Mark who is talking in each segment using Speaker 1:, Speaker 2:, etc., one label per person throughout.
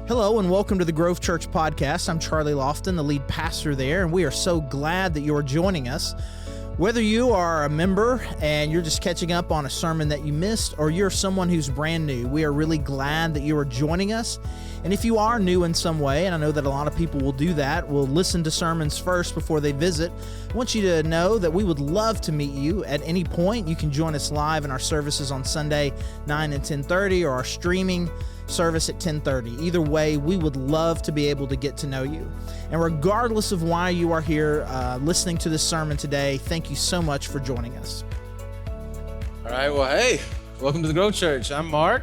Speaker 1: Hello and welcome to the Grove Church Podcast. I'm Charlie Lofton, the lead pastor there, and we are so glad that you're joining us. Whether you are a member and you're just catching up on a sermon that you missed, or you're someone who's brand new, we are really glad that you are joining us. And if you are new in some way, and I know that a lot of people will do that, will listen to sermons first before they visit, I want you to know that we would love to meet you at any point. You can join us live in our services on Sunday, 9 and 10:30, or our streaming service at 10:30. Either way, we would love to be able to get to know you. And regardless of why you are here listening to this sermon today, thank you so much for joining us.
Speaker 2: All right, well, hey, welcome to the Grove Church. I'm Mark.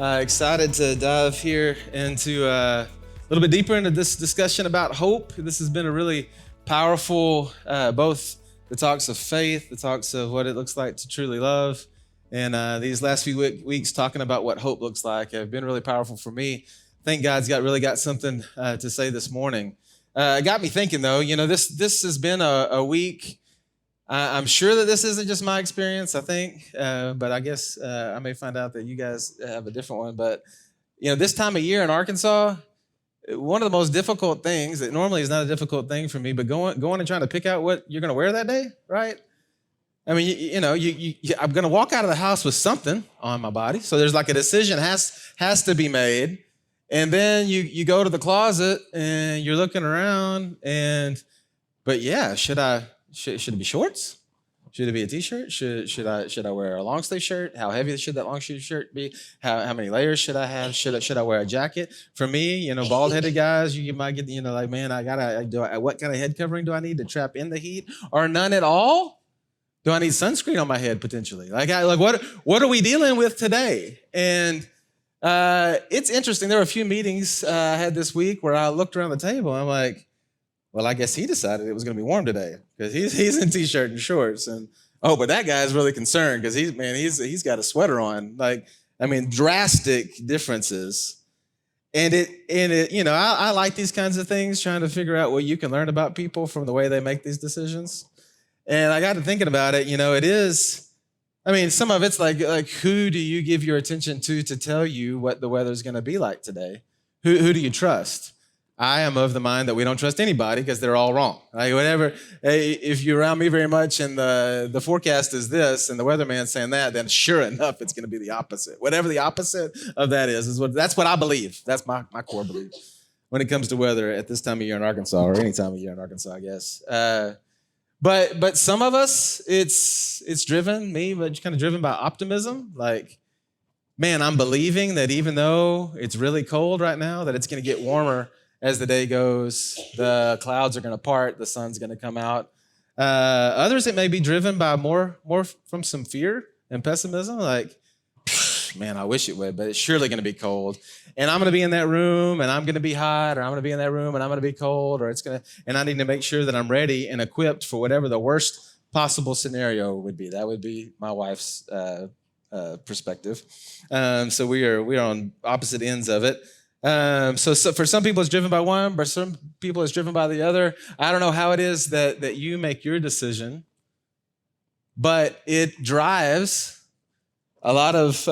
Speaker 2: Excited to dive here into a little bit deeper into this discussion about hope. This has been a really powerful, both the talks of faith, the talks of what it looks like to truly love, and these last few weeks talking about what hope looks like have been really powerful for me. Thank God's really got something to say this morning. It got me thinking, though, this has been a week. I'm sure that this isn't just my experience, I think, but I guess I may find out that you guys have a different one. But, this time of year in Arkansas, one of the most difficult things that normally is not a difficult thing for me, but going and trying to pick out what you're going to wear that day, right? I mean, I'm going to walk out of the house with something on my body. So there's like a decision has to be made. And then you go to the closet and you're looking around but yeah, should it be shorts? Should it be a t-shirt? Should I wear a long sleeve shirt? How heavy should that long sleeve shirt be? How many layers should I have? Should I wear a jacket? For me, bald headed guys, you might get, man, what kind of head covering do I need to trap in the heat or none at all? Do I need sunscreen on my head potentially? What are we dealing with today? And it's interesting. There were a few meetings I had this week where I looked around the table and I'm like, well, I guess he decided it was going to be warm today because he's in t-shirt and shorts. And but that guy's really concerned because he's got a sweater on. Drastic differences. And I like these kinds of things, trying to figure out what you can learn about people from the way they make these decisions. And I got to thinking about it. It is. Some of it's like who do you give your attention to tell you what the weather's going to be like today? Who do you trust? I am of the mind that we don't trust anybody because they're all wrong. If you're around me very much and the forecast is this and the weatherman's saying that, then sure enough, it's going to be the opposite. Whatever the opposite of that that's what I believe. That's my core belief when it comes to weather at this time of year in Arkansas, or any time of year in Arkansas, I guess. But some of us, it's driven, but kind of driven by optimism. Man, I'm believing that even though it's really cold right now, that it's going to get warmer as the day goes. The clouds are going to part, the sun's going to come out. Others, it may be driven by more from some fear and pessimism. Man, I wish it would, but it's surely going to be cold. And I'm going to be in that room and I'm going to be hot, or I'm going to be in that room and I'm going to be cold, and I need to make sure that I'm ready and equipped for whatever the worst possible scenario would be. That would be my wife's perspective. So we are on opposite ends of it. So for some people it's driven by one, but some people it's driven by the other. I don't know how it is that you make your decision, but it drives a lot of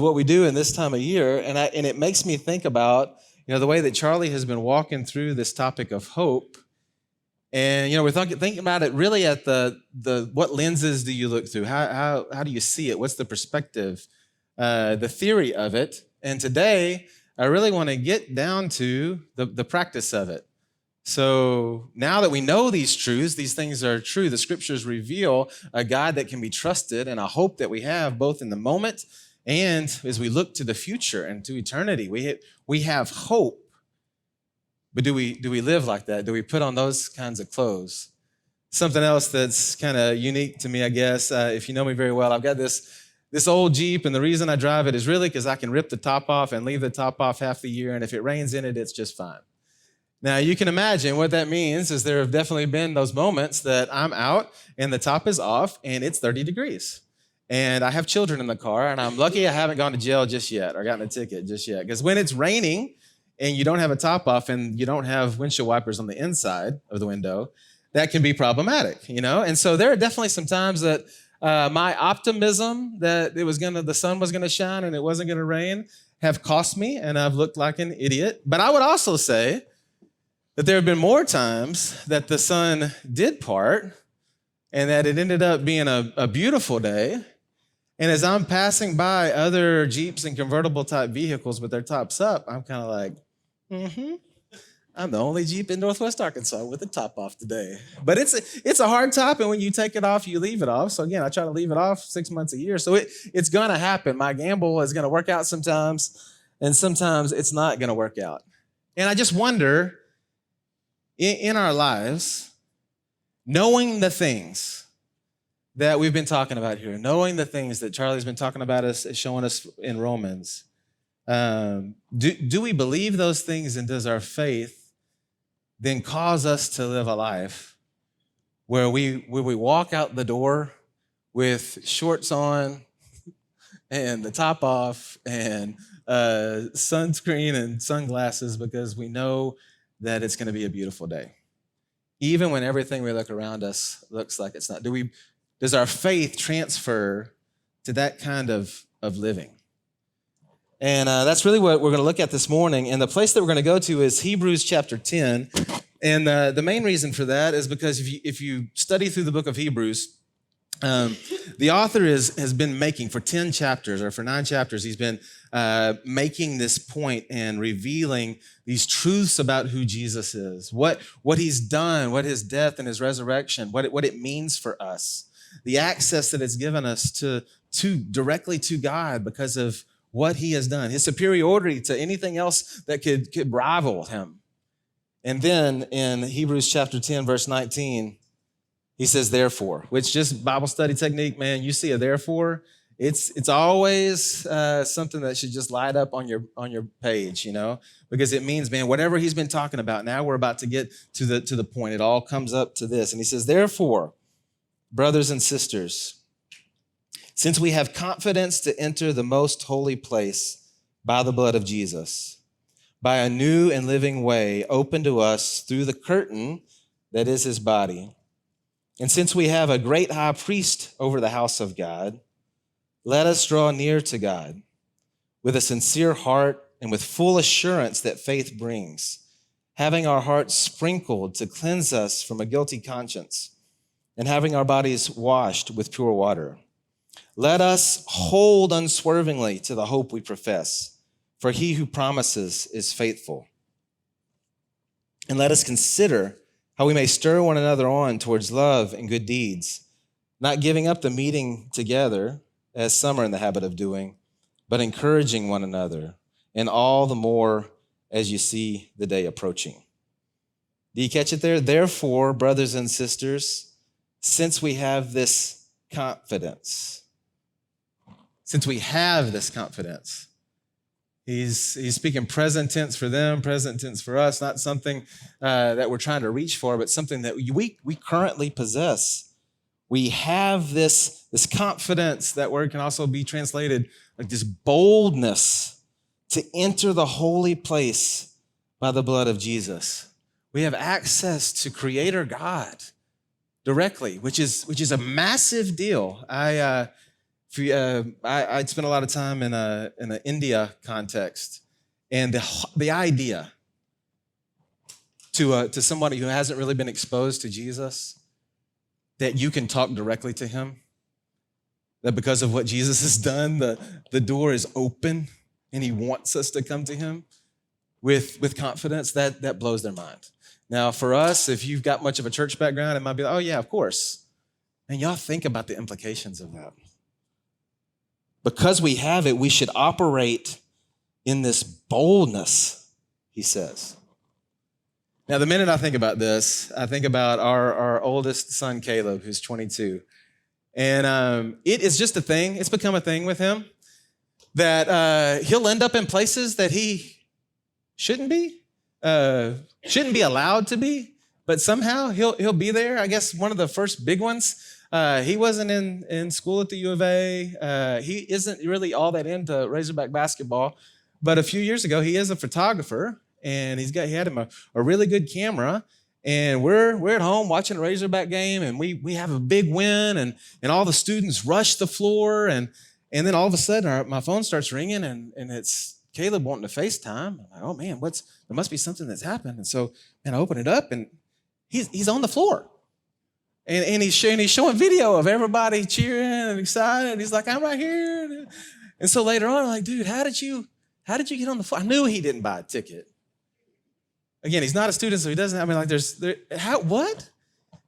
Speaker 2: what we do in this time of year, and it makes me think about the way that Charlie has been walking through this topic of hope, and we're thinking about it really at the what lenses do you look through? How do you see it? What's the perspective? The theory of it, and today I really want to get down to the practice of it. So now that we know these truths, these things are true, the scriptures reveal a God that can be trusted and a hope that we have both in the moment and as we look to the future and to eternity. We have hope, but do we live like that? Do we put on those kinds of clothes? Something else that's kind of unique to me, I guess, if you know me very well, I've got this old Jeep, and the reason I drive it is really because I can rip the top off and leave the top off half the year, and if it rains in it, it's just fine. Now, you can imagine what that means is there have definitely been those moments that I'm out and the top is off and it's 30 degrees. And I have children in the car, and I'm lucky I haven't gone to jail just yet or gotten a ticket just yet. Because when it's raining and you don't have a top off and you don't have windshield wipers on the inside of the window, that can be problematic, And so there are definitely some times that my optimism that the sun was gonna shine and it wasn't gonna rain have cost me and I've looked like an idiot. But I would also say that there have been more times that the sun did part and that it ended up being a beautiful day. And as I'm passing by other Jeeps and convertible type vehicles with their tops up, I'm kind of like, I'm the only Jeep in Northwest Arkansas with the top off today. But it's a hard top, and when you take it off, you leave it off. So again, I try to leave it off 6 months a year. So it's gonna happen. My gamble is gonna work out sometimes, and sometimes it's not gonna work out. And I just wonder, in our lives, knowing the things that we've been talking about here, knowing the things that Charlie's been talking about us, showing us in Romans, do we believe those things, and does our faith then cause us to live a life where we walk out the door with shorts on and the top off and sunscreen and sunglasses because we know that it's going to be a beautiful day, even when everything we look around us looks like it's not? Does our faith transfer to that kind of living? And that's really what we're going to look at this morning. And the place that we're going to go to is Hebrews chapter 10. And the main reason for that is because if you study through the book of Hebrews, the author has been making for 10 chapters, or for 9 chapters, he's been making this point and revealing these truths about who Jesus is, what he's done, what his death and his resurrection, what it means for us, the access that it's given us to directly to God because of what he has done, his superiority to anything else that could rival him. And then in Hebrews chapter 10, verse 19, he says, therefore, which just Bible study technique, man, you see a therefore, it's always something that should just light up on your page, because it means, man, whatever he's been talking about, now we're about to get to the point. It all comes up to this. And he says, therefore, brothers and sisters, since we have confidence to enter the most holy place by the blood of Jesus, by a new and living way open to us through the curtain that is his body, and since we have a great high priest over the house of God, let us draw near to God with a sincere heart and with full assurance that faith brings, having our hearts sprinkled to cleanse us from a guilty conscience, and having our bodies washed with pure water. Let us hold unswervingly to the hope we profess, for he who promises is faithful. And let us consider how we may stir one another on towards love and good deeds, not giving up the meeting together, as some are in the habit of doing, but encouraging one another, and all the more as you see the day approaching. Do you catch it there? Therefore, brothers and sisters, since we have this confidence, he's speaking present tense for them, present tense for us, not something that we're trying to reach for, but something that we currently possess. We have this confidence. That word can also be translated like this boldness to enter the holy place by the blood of Jesus. We have access to Creator God directly, which is a massive deal. I spent a lot of time in an India context, and the idea to somebody who hasn't really been exposed to Jesus, that you can talk directly to him, that because of what Jesus has done, the door is open, and he wants us to come to him with confidence, that blows their mind. Now, for us, if you've got much of a church background, it might be like, oh yeah, of course. And y'all think about the implications of that. Because we have it, we should operate in this boldness, he says. Now, the minute I think about this, I think about our oldest son, Caleb, who's 22. And it is just a thing. It's become a thing with him that he'll end up in places that he shouldn't be allowed to be, but somehow he'll be there. I guess one of the first big ones, he wasn't in school at the U of A. He isn't really all that into Razorback basketball, but a few years ago, he is a photographer, and he had him a really good camera, and we're at home watching a Razorback game, and we have a big win, and all the students rush the floor, and then all of a sudden my phone starts ringing, and it's Caleb wanting to FaceTime. I'm like, oh man, there must be something that's happened. And so, I open it up and he's on the floor. And he's showing video of everybody cheering and excited. And he's like, I'm right here. And so later on, I'm like, dude, how did you get on the floor? I knew he didn't buy a ticket. Again, he's not a student, so he doesn't, what?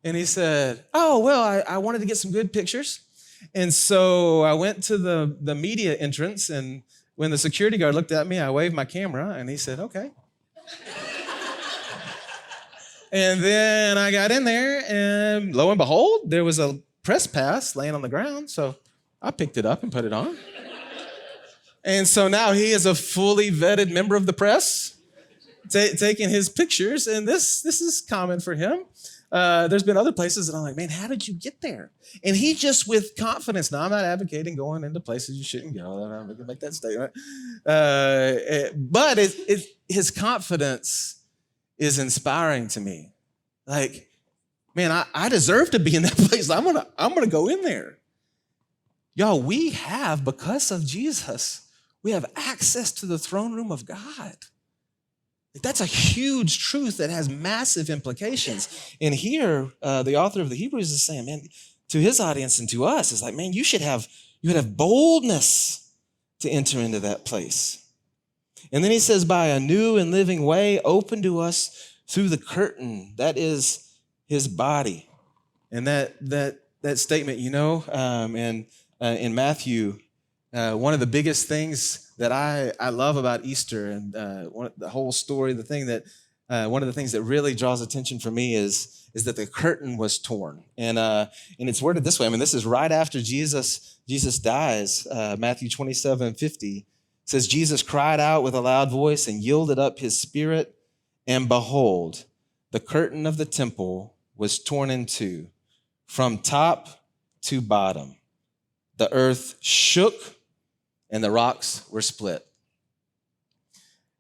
Speaker 2: And he said, oh, well, I wanted to get some good pictures. And so I went to the media entrance, and when the security guard looked at me, I waved my camera, and he said, okay. And then I got in there, and lo and behold, there was a press pass laying on the ground, so I picked it up and put it on. And so now he is a fully vetted member of the press, taking his pictures, and this is common for him. There's been other places that I'm like, man, how did you get there? And he just with confidence. Now, I'm not advocating going into places you shouldn't go. I'm going to make that statement. But his confidence is inspiring to me. Like, man, I deserve to be in that place. I'm gonna go in there. Y'all, we have, because of Jesus, we have access to the throne room of God. That's a huge truth that has massive implications. And here, the author of the Hebrews is saying, man, to his audience and to us, is like, man, you would have boldness to enter into that place. And then he says, by a new and living way open to us through the curtain, that is his body. And that statement, in Matthew, one of the biggest things that I love about Easter and the whole story, one of the things that really draws attention for me is that the curtain was torn. And it's worded this way. I mean, this is right after Jesus dies. Matthew 27:50 says, Jesus cried out with a loud voice and yielded up his spirit. And behold, the curtain of the temple was torn in two from top to bottom. The earth shook and the rocks were split.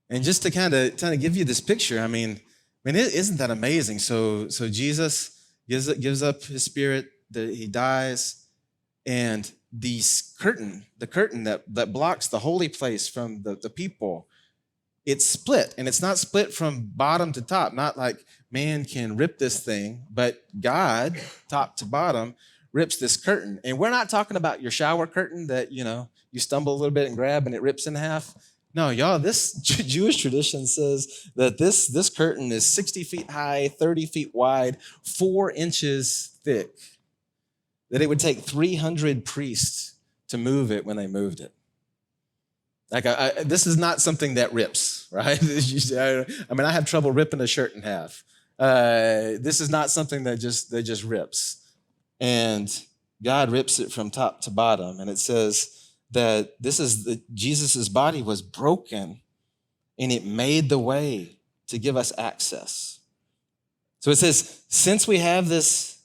Speaker 2: And just to kind of give you this picture, I mean, isn't that amazing? So Jesus gives up his spirit, he dies, and the curtain that blocks the holy place from the people, it's split. And it's not split from bottom to top, not like man can rip this thing, but God, top to bottom, rips this curtain. And we're not talking about your shower curtain that, you stumble a little bit and grab and it rips in half. No, y'all, this Jewish tradition says that this curtain is 60 feet high, 30 feet wide, 4 inches thick, that it would take 300 priests to move it when they moved it. Like, this is not something that rips, right? I have trouble ripping a shirt in half. This is not something that just rips. And God rips it from top to bottom. And it says that Jesus's body was broken and it made the way to give us access. So it says, since we have this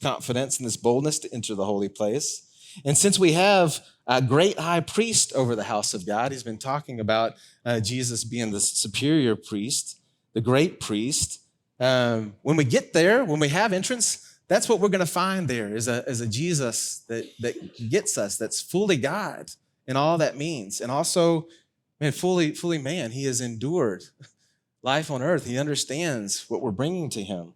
Speaker 2: confidence and this boldness to enter the holy place, and since we have a great high priest over the house of God, he's been talking about Jesus being the superior priest, the great priest. When we get there, when we have entrance, that's what we're going to find there is a Jesus that gets us, that's fully God and all that means. And also, man, fully man. He has endured life on earth. He understands what we're bringing to him.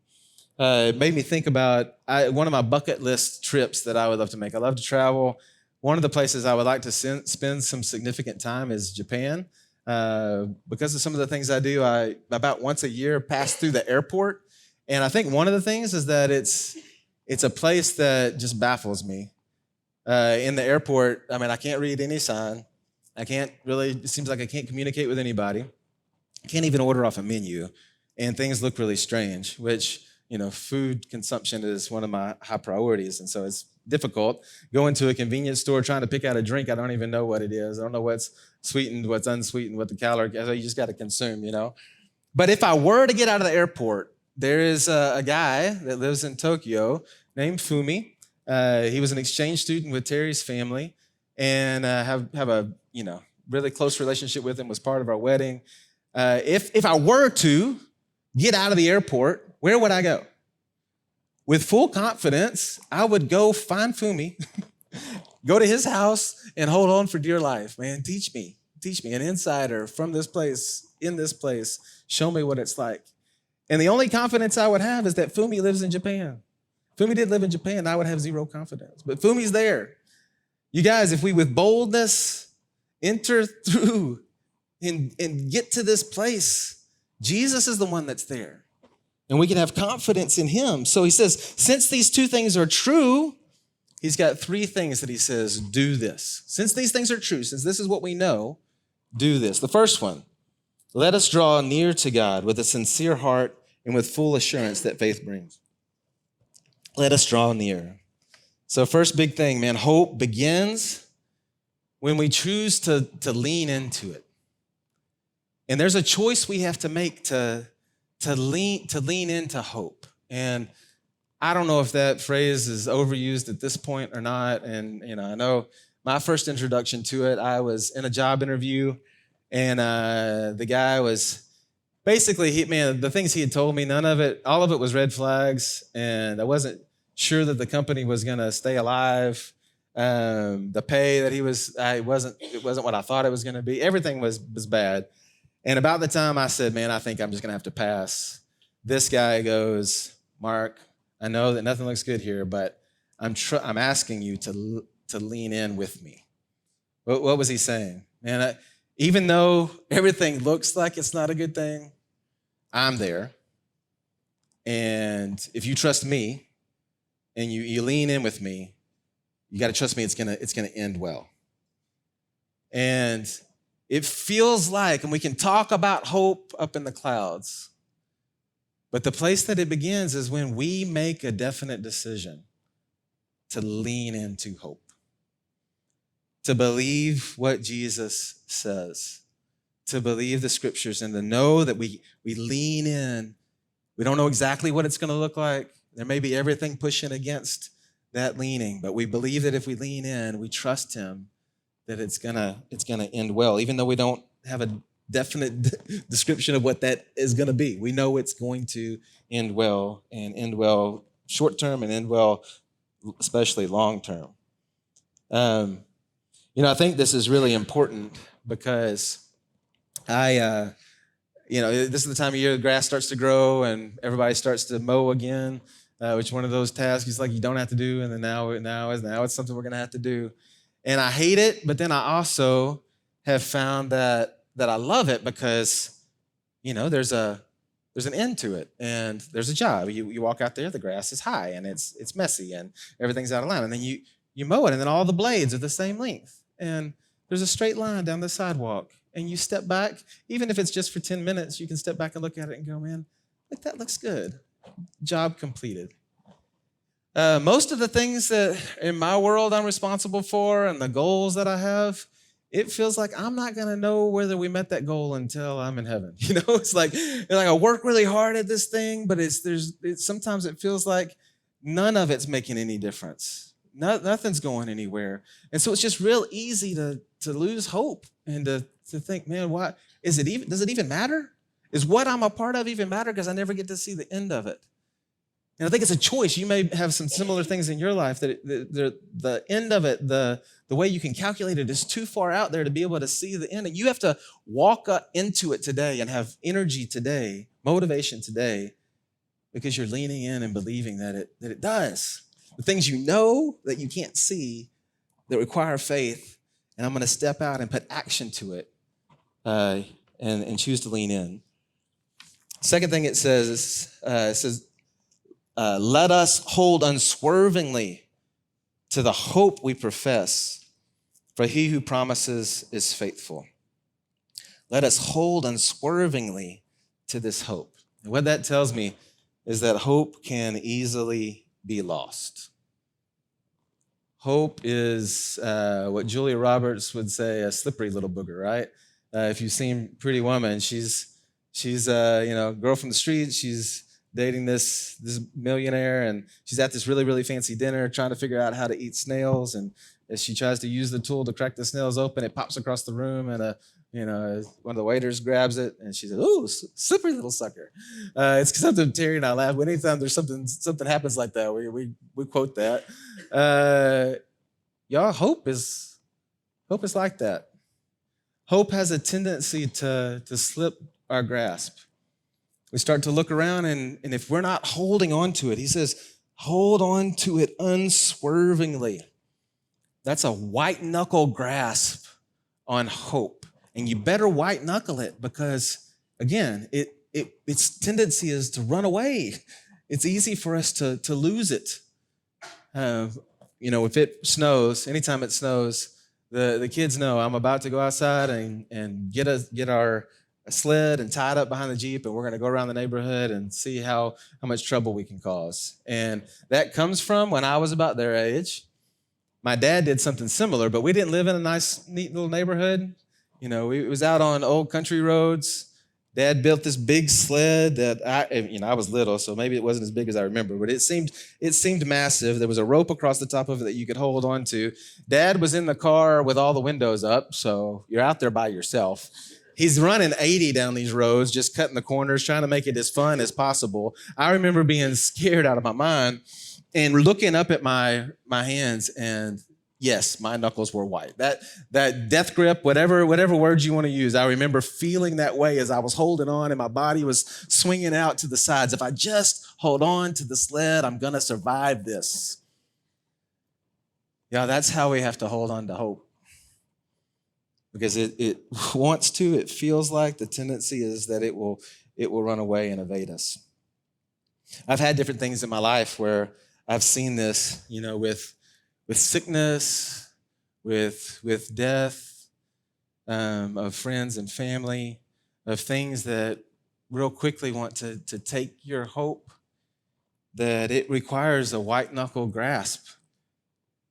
Speaker 2: It made me think about one of my bucket list trips that I would love to make. I love to travel. One of the places I would like to spend some significant time is Japan. Because of some of the things I do, I about once a year pass through the airport. And I think one of the things is that it's a place that just baffles me. In the airport, I can't read any sign. It seems like I can't communicate with anybody. I can't even order off a menu. And things look really strange, which, food consumption is one of my high priorities. And so it's difficult. Going to a convenience store, trying to pick out a drink, I don't even know what it is. I don't know what's sweetened, what's unsweetened, what the calorie, you just got to consume, But if I were to get out of the airport, there is a guy that lives in Tokyo named Fumi. He was an exchange student with Terry's family, and have a really close relationship with him. Was part of our wedding. If I were to get out of the airport, where would I go? With full confidence, I would go find Fumi, go to his house, and hold on for dear life. Man, teach me. teach me, an insider from this place, in this place, show me what it's like. And the only confidence I would have is that Fumi lives in Japan. If Fumi did live in Japan, I would have zero confidence. But Fumi's there. You guys, if we with boldness enter through and get to this place, Jesus is the one that's there. And we can have confidence in him. So he says, since these two things are true, he's got three things that he says, do this. Since these things are true, since this is what we know, do this. The first one, let us draw near to God with a sincere heart and with full assurance that faith brings. Let us draw near. So first big thing, man, hope begins when we choose to lean into it. And there's a choice we have to make to lean into hope. And I don't know if that phrase is overused at this point or not. And I know my first introduction to it, I was in a job interview, and the guy was basically, the things he had told me, all of it was red flags, and I wasn't sure that the company was going to stay alive. The pay that it wasn't what I thought it was going to be. Everything was bad. And about the time I said, man, I think I'm just going to have to pass, this guy goes, Mark, I know that nothing looks good here, but I'm asking you to lean in with me. What was he saying? Man, even though everything looks like it's not a good thing, I'm there. And if you trust me and you lean in with me, you got to trust me, it's gonna end well. And it feels like, and we can talk about hope up in the clouds, but the place that it begins is when we make a definite decision to lean into hope, to believe what Jesus says, to believe the scriptures, and to know that we lean in. We don't know exactly what it's going to look like. There may be everything pushing against that leaning, but we believe that if we lean in, we trust him, that it's gonna end well, even though we don't have a definite description of what that is gonna be. We know it's going to end well, and end well short term, and end well, especially long term. I think this is really important because this is the time of year the grass starts to grow and everybody starts to mow again, which is one of those tasks is like you don't have to do, and then now it's something we're gonna have to do. And I hate it, but then I also have found that I love it because, there's an end to it, and there's a job. You walk out there, the grass is high, and it's messy, and everything's out of line. And then you mow it, and then all the blades are the same length, and there's a straight line down the sidewalk. And you step back, even if it's just for 10 minutes, you can step back and look at it and go, man, that looks good. Job completed. Most of the things that in my world I'm responsible for and the goals that I have, it feels like I'm not going to know whether we met that goal until I'm in heaven. It's like I work really hard at this thing, but sometimes it feels like none of it's making any difference. Nothing's going anywhere. And so it's just real easy to lose hope and to think, man, why does it even matter? Is what I'm a part of even matter? Because I never get to see the end of it. And I think it's a choice. You may have some similar things in your life that the end of it, the way you can calculate it is too far out there to be able to see the end. And you have to walk into it today and have energy today, motivation today, because you're leaning in and believing that it does. The things you know that you can't see that require faith, and I'm going to step out and put action to it and choose to lean in. Second thing it says, let us hold unswervingly to the hope we profess, for he who promises is faithful. Let us hold unswervingly to this hope. And what that tells me is that hope can easily be lost. Hope is what Julia Roberts would say, a slippery little booger, right? If you've seen Pretty Woman, she's a girl from the street. She's dating this millionaire, and she's at this really, really fancy dinner trying to figure out how to eat snails. And as she tries to use the tool to crack the snails open, it pops across the room, and one of the waiters grabs it, and she says, "Ooh, slippery little sucker." It's something Terry and I laugh. Anytime there's something happens like that, we quote that. Y'all, hope is like that. hope has a tendency to slip our grasp. We start to look around, and if we're not holding on to it, he says, hold on to it unswervingly. That's a white knuckle grasp on hope. And you better white knuckle it because, again, its tendency is to run away. It's easy for us to lose it. If it snows, anytime it snows, the kids know I'm about to go outside and get our sled and tie it up behind the Jeep, and we're going to go around the neighborhood and see how much trouble we can cause. And that comes from when I was about their age. My dad did something similar, but we didn't live in a nice, neat little neighborhood. It was out on old country roads. Dad built this big sled that I was little, so maybe it wasn't as big as I remember, but it seemed massive. There was a rope across the top of it that you could hold on to. Dad was in the car with all the windows up, so you're out there by yourself. He's running 80 down these roads, just cutting the corners, trying to make it as fun as possible. I remember being scared out of my mind and looking up at my hands, and yes, my knuckles were white. That death grip, whatever words you want to use, I remember feeling that way as I was holding on and my body was swinging out to the sides. If I just hold on to the sled, I'm going to survive this. Yeah, that's how we have to hold on to hope. Because it wants to, it feels like the tendency is that it will run away and evade us. I've had different things in my life where I've seen this, with sickness, with death, of friends and family, of things that real quickly want to take your hope, that it requires a white knuckle grasp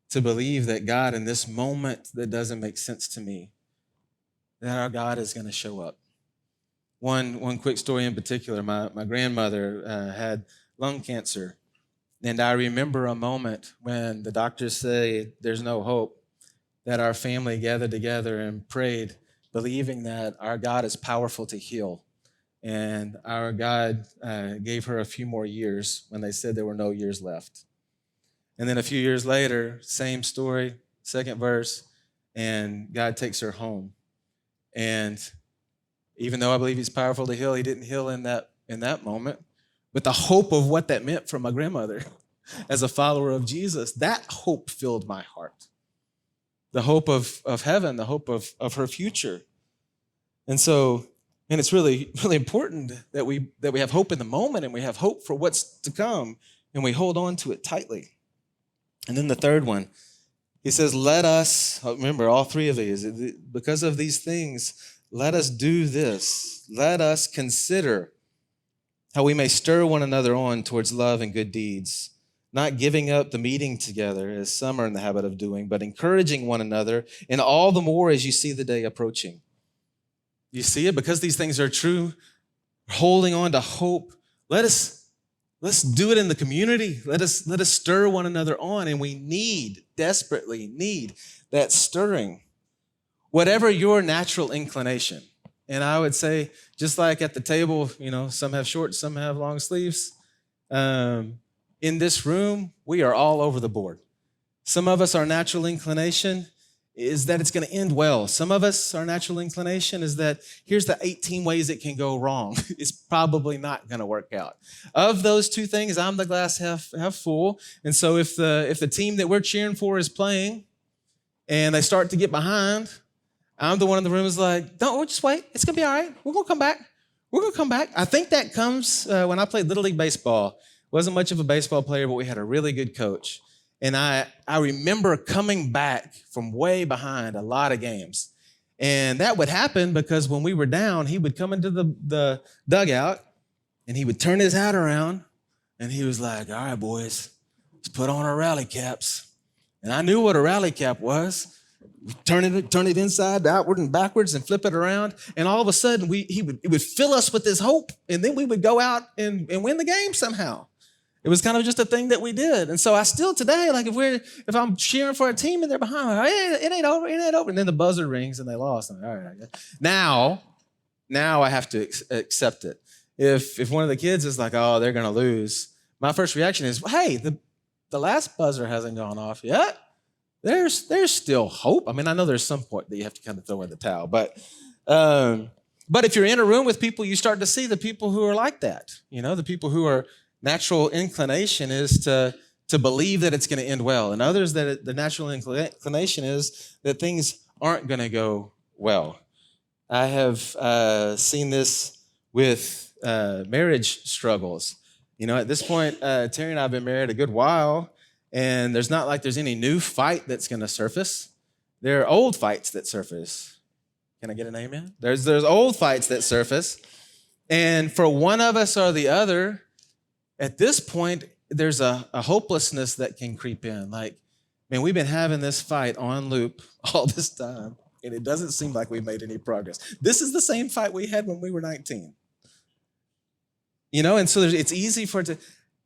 Speaker 2: to believe that God, in this moment that doesn't make sense to me, that our God is going to show up. One quick story in particular, my grandmother had lung cancer. And I remember a moment when the doctors say there's no hope, that our family gathered together and prayed, believing that our God is powerful to heal. And our God gave her a few more years when they said there were no years left. And then a few years later, same story, second verse, and God takes her home. And even though I believe he's powerful to heal, he didn't heal in that moment. But the hope of what that meant for my grandmother as a follower of Jesus, that hope filled my heart. The hope of heaven, the hope of her future. And it's really, really important that we have hope in the moment and we have hope for what's to come and we hold on to it tightly. And then the third one, he says, let us, remember all three of these, because of these things, let us do this. Let us consider how we may stir one another on towards love and good deeds, not giving up the meeting together as some are in the habit of doing, but encouraging one another, and all the more as you see the day approaching. You see it? Because these things are true, holding on to hope, let's do it in the community. Let us stir one another on, and we desperately need that stirring. Whatever your natural inclination. And I would say, just like at the table, some have short, some have long sleeves. In this room, we are all over the board. Some of us, our natural inclination is that it's going to end well. Some of us, our natural inclination is that here's the 18 ways it can go wrong. It's probably not going to work out. Of those two things, I'm the glass half full. And so if the team that we're cheering for is playing and they start to get behind, I'm the one in the room who's like, we'll just wait. It's going to be all right. We're going to come back. We're going to come back. I think that comes when I played Little League Baseball. Wasn't much of a baseball player, but we had a really good coach. And I remember coming back from way behind a lot of games. And that would happen because when we were down, he would come into the dugout and he would turn his hat around and he was like, all right, boys, let's put on our rally caps. And I knew what a rally cap was. Turn it inside, outward, and backwards and flip it around. And all of a sudden, it would fill us with this hope. And then we would go out and win the game somehow. It was kind of just a thing that we did. And so I still today, like if I'm cheering for a team and they're behind, I'm like, hey, it ain't over. And then the buzzer rings and they lost. I'm like, all right, now I have to accept it. If one of the kids is like, oh, they're going to lose, my first reaction is, hey, the last buzzer hasn't gone off yet. there's still hope. I mean, I know there's some point that you have to kind of throw in the towel, but if you're in a room with people, you start to see the people who are like that. The people who are natural inclination is to believe that it's going to end well, and others that the natural inclination is that things aren't going to go well. I have seen this with marriage struggles. At this point, Terry and I have been married a good while, and there's not like there's any new fight that's going to surface. There are old fights that surface. Can I get an amen? There's old fights that surface, and for one of us or the other, at this point, there's a hopelessness that can creep in. Like, man, we've been having this fight on loop all this time, and it doesn't seem like we've made any progress. This is the same fight we had when we were 19. And so it's easy for it to,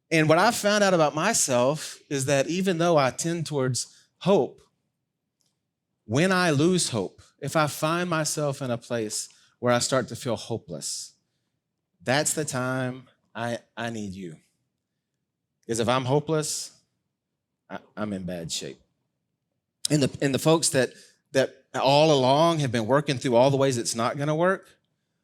Speaker 2: and what I've found out about myself is that even though I tend towards hope, when I lose hope, if I find myself in a place where I start to feel hopeless, that's the time I need you. Because if I'm hopeless, I'm in bad shape. And the folks that all along have been working through all the ways it's not going to work,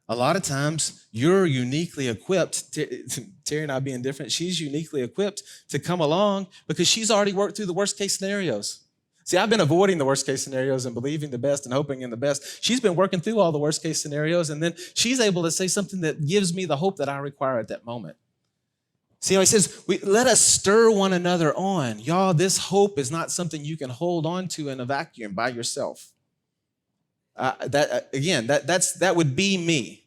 Speaker 2: a lot of times you're uniquely equipped, Terry and I being different, she's uniquely equipped to come along because she's already worked through the worst case scenarios. See, I've been avoiding the worst case scenarios and believing the best and hoping in the best. She's been working through all the worst case scenarios, and then she's able to say something that gives me the hope that I require at that moment. See how he says, let us stir one another on. Y'all, this hope is not something you can hold on to in a vacuum by yourself. That would be me.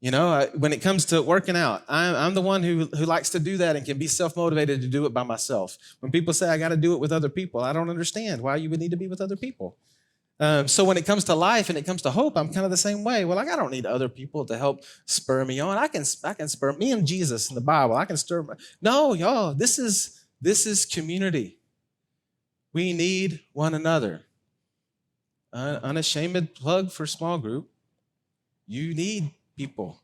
Speaker 2: When it comes to working out, I'm the one who likes to do that and can be self-motivated to do it by myself. When people say I got to do it with other people, I don't understand why you would need to be with other people. So when it comes to life and it comes to hope, I'm kind of the same way. Well, I don't need other people to help spur me on. I can spur me and Jesus in the Bible. I can stir. No, y'all, this is community. We need one another. Unashamed plug for small group. You need people.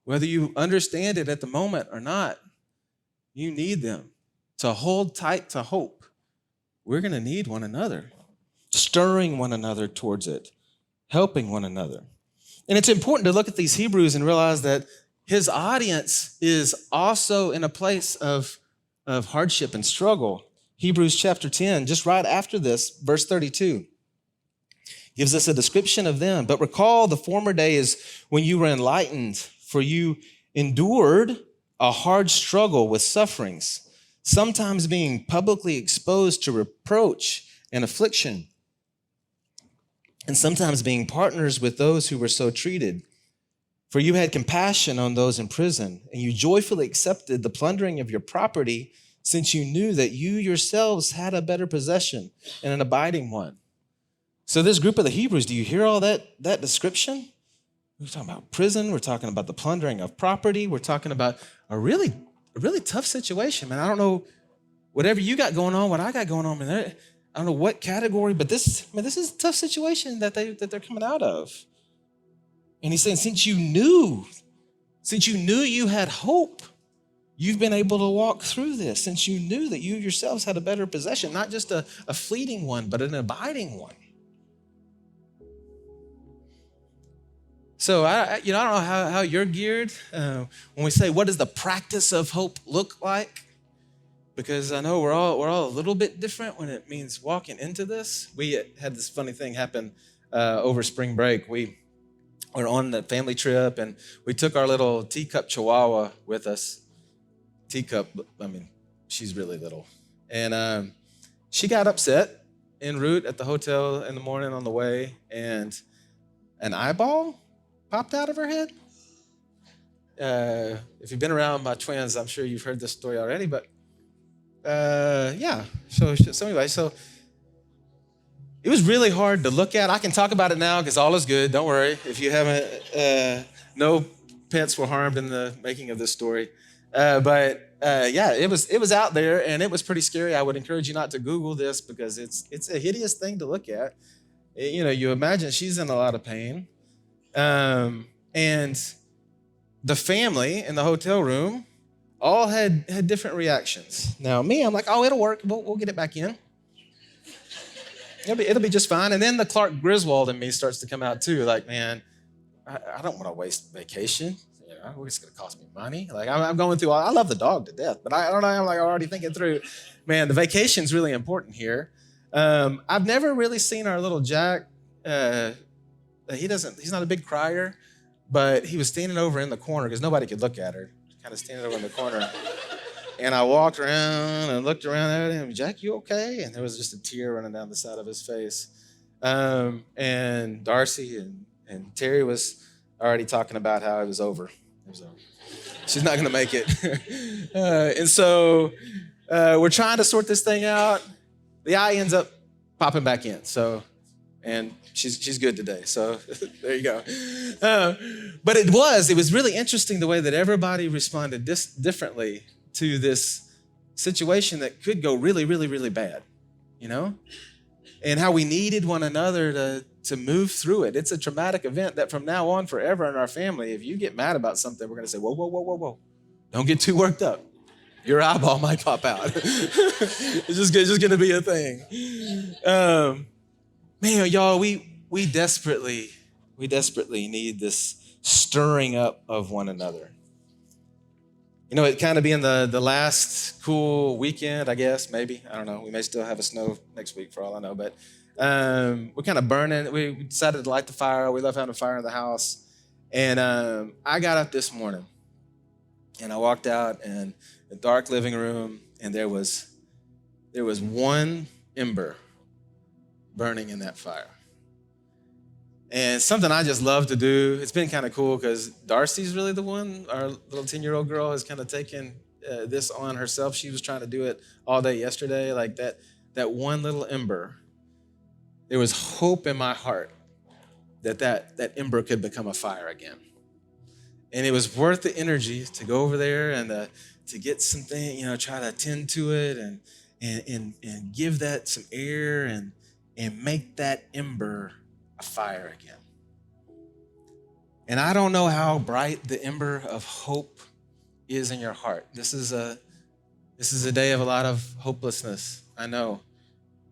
Speaker 2: Whether you understand it at the moment or not, you need them to hold tight to hope. We're going to need one another, stirring one another towards it, helping one another. And it's important to look at these Hebrews and realize that his audience is also in a place of hardship and struggle. Hebrews chapter 10, just right after this, verse 32. Gives us a description of them. But recall the former days when you were enlightened, for you endured a hard struggle with sufferings, sometimes being publicly exposed to reproach and affliction, and sometimes being partners with those who were so treated. For you had compassion on those in prison, and you joyfully accepted the plundering of your property, since you knew that you yourselves had a better possession and an abiding one. So this group of the Hebrews, do you hear all that description? We're talking about prison. We're talking about the plundering of property. We're talking about a really tough situation, man. I don't know whatever you got going on, what I got going on, man. I don't know what category, but this is a tough situation that they're coming out of. And he's saying, since you knew you had hope, you've been able to walk through this. Since you knew that you yourselves had a better possession, not just a fleeting one, but an abiding one. So I don't know how you're geared when we say, what does the practice of hope look like? Because I know we're all a little bit different when it means walking into this. We had this funny thing happen over spring break. We were on the family trip, and we took our little teacup chihuahua with us. Teacup, she's really little. And she got upset en route at the hotel in the morning on the way, and an eyeball popped out of her head. If you've been around my twins, I'm sure you've heard this story already, but yeah. So anyway, it was really hard to look at. I can talk about it now because all is good. Don't worry. If you haven't, no pets were harmed in the making of this story. But it was out there, and it was pretty scary. I would encourage you not to Google this because it's a hideous thing to look at. You imagine she's in a lot of pain. And the family in the hotel room all had different reactions. Now, me, I'm like, oh, it'll work. We'll get it back in. It'll be just fine. And then the Clark Griswold in me starts to come out too. Like, man, I don't want to waste vacation. You know, it's going to cost me money. Like I'm going through. I love the dog to death, but I don't know. I'm like already thinking through. Man, the vacation's really important here. I've never really seen our little Jack. He's not a big crier, but he was standing over in the corner because nobody could look at her. Kind of standing over in the corner. And I walked around and looked around at him. Jack, you okay? And there was just a tear running down the side of his face. And Darcy and Terry was already talking about how it was over. It was over. She's not going to make it. And so we're trying to sort this thing out. The eye ends up popping back in. And she's good today. So there you go. But it was really interesting the way that everybody responded differently to this situation that could go really, really, really bad, you know? And how we needed one another to move through it. It's a traumatic event that from now on forever in our family, if you get mad about something, we're going to say, whoa, whoa, whoa, whoa, whoa. Don't get too worked up. Your eyeball might pop out. It's just going to be a thing. Man, y'all, we desperately need this stirring up of one another. You know, it kind of being the last cool weekend, I guess, maybe. I don't know. We may still have a snow next week for all I know. But we're kind of burning. We decided to light the fire. We love having a fire in the house. And I got up this morning, and I walked out in the dark living room, and there was one ember burning in that fire. And something I just love to do, it's been kind of cool because Darcy's really the one, our little 10-year-old girl has kind of taken this on herself. She was trying to do it all day yesterday, like that one little ember. There was hope in my heart that ember could become a fire again. And it was worth the energy to go over there and to get something, try to attend to it and give that some air and make that ember a fire again. And I don't know how bright the ember of hope is in your heart. This is a day of a lot of hopelessness. I know,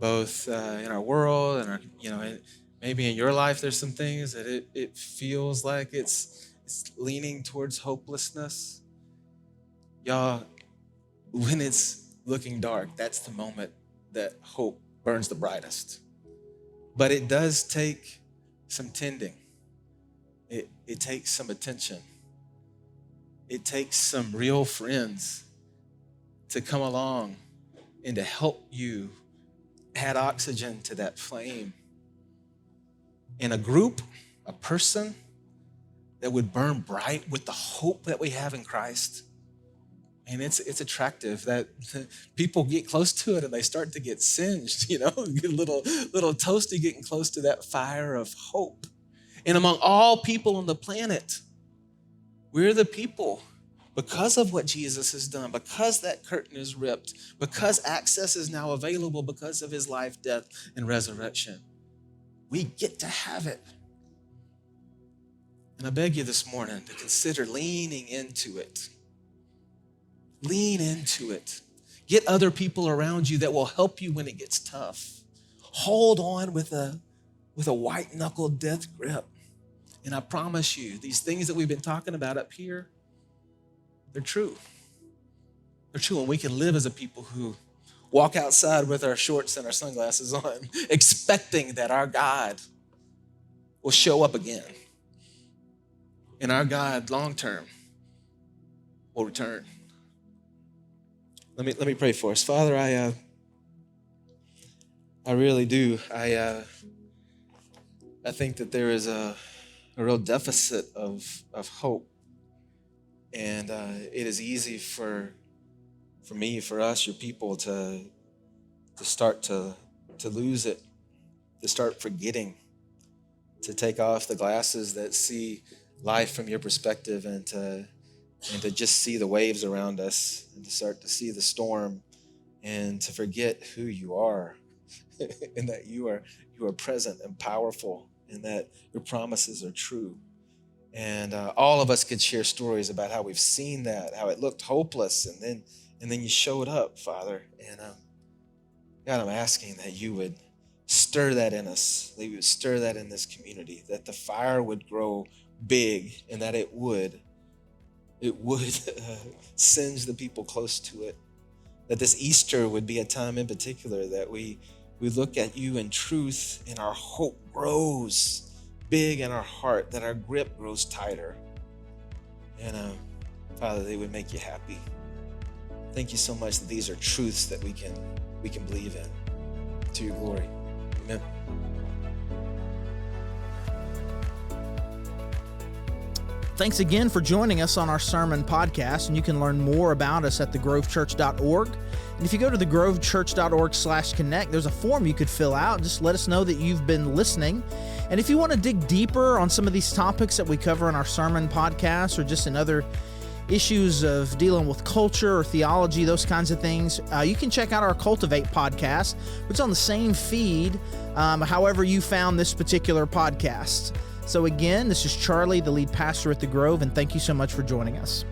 Speaker 2: both in our world and maybe in your life, there's some things that it feels like it's leaning towards hopelessness. Y'all, when it's looking dark, that's the moment that hope burns the brightest. But it does take some tending. It takes some attention. It takes some real friends to come along and to help you add oxygen to that flame. In a group, a person that would burn bright with the hope that we have in Christ. And it's attractive that people get close to it and they start to get singed, get a little toasty getting close to that fire of hope. And among all people on the planet, we're the people, because of what Jesus has done, because that curtain is ripped, because access is now available because of his life, death, and resurrection. We get to have it. And I beg you this morning to consider leaning into it. Lean into it. Get other people around you that will help you when it gets tough. Hold on with a white-knuckled death grip. And I promise you, these things that we've been talking about up here, they're true. They're true, and we can live as a people who walk outside with our shorts and our sunglasses on, expecting that our God will show up again. And our God, long-term, will return. Let me pray for us. Father, I really do. I think that there is a real deficit of hope. And it is easy for me, for us, your people, to start to lose it, to start forgetting, to take off the glasses that see life from your perspective and to just see the waves around us and to start to see the storm and to forget who you are and that you are present and powerful and that your promises are true. And all of us could share stories about how we've seen that, how it looked hopeless, and then you showed up, Father. And God, I'm asking that you would stir that in us, that you would stir that in this community, that the fire would grow big and that it would singe the people close to it. That this Easter would be a time in particular that we look at you in truth and our hope grows big in our heart, that our grip grows tighter. And Father, they would make you happy. Thank you so much that these are truths that we can believe in. To your glory. Amen.
Speaker 1: Thanks again for joining us on our sermon podcast, and you can learn more about us at thegrovechurch.org. And if you go to thegrovechurch.org/connect, there's a form you could fill out. Just let us know that you've been listening. And if you want to dig deeper on some of these topics that we cover in our sermon podcast, or just in other issues of dealing with culture or theology, those kinds of things, you can check out our Cultivate podcast, which is on the same feed, however you found this particular podcast. So again, this is Charlie, the lead pastor at The Grove, and thank you so much for joining us.